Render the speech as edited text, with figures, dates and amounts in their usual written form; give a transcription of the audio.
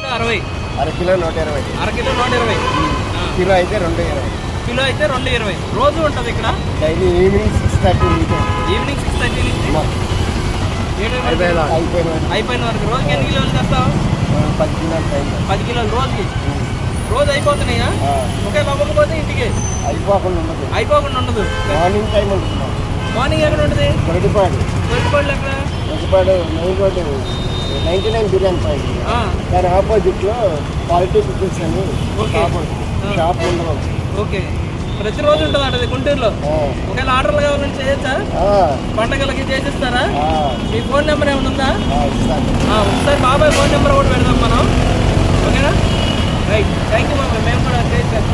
ఒక 60. అరకిలో 120. అరకిలో 120. కిలో అయితే 220. కిలో అయితే 220. రోజు ఉంటుంది ఇక్కడ డైలీ ఈవినింగ్ 6:30 నుంచి. ఈవినింగ్ 6:30 నుంచి అయిపోయిన వరకు. రోజుకి ఎన్ని కిలోలు చేస్తావు? 10 కిలోలు టైం. 10 కిలోలు రోజుకి. రోజు అయిపోతున్నాయా? ఒకవేళ అవ్వకపోతే ఇంటికి అయిపోకుండా ఉండదు. మార్నింగ్ టైం ఉంటుంది. మార్నింగ్ ఎక్కడ ఉంటుంది? గొడ్డిపాడు ఎక్కడ? Main road 99 biryani point. దాని ఆపోజిట్లో క్వాలిటీ పిక్చర్స్ అని షాప్ ఉండదు. ఓకే, ప్రతిరోజు ఉంటుంది అంటది గుంటూరులో. ఒకవేళ ఆర్డర్లు కావాలని చేయొచ్చా? పండగలకి చేసిస్తారా? మీ ఫోన్ నెంబర్ ఏమైనా ఉందా? ఒకసారి బాబాయ్ ఫోన్ నెంబర్ కూడా పెడదాం మనం. ఓకేనా? రైట్, థ్యాంక్ యూ బాబాయ్. మేము కూడా చేస్తాం.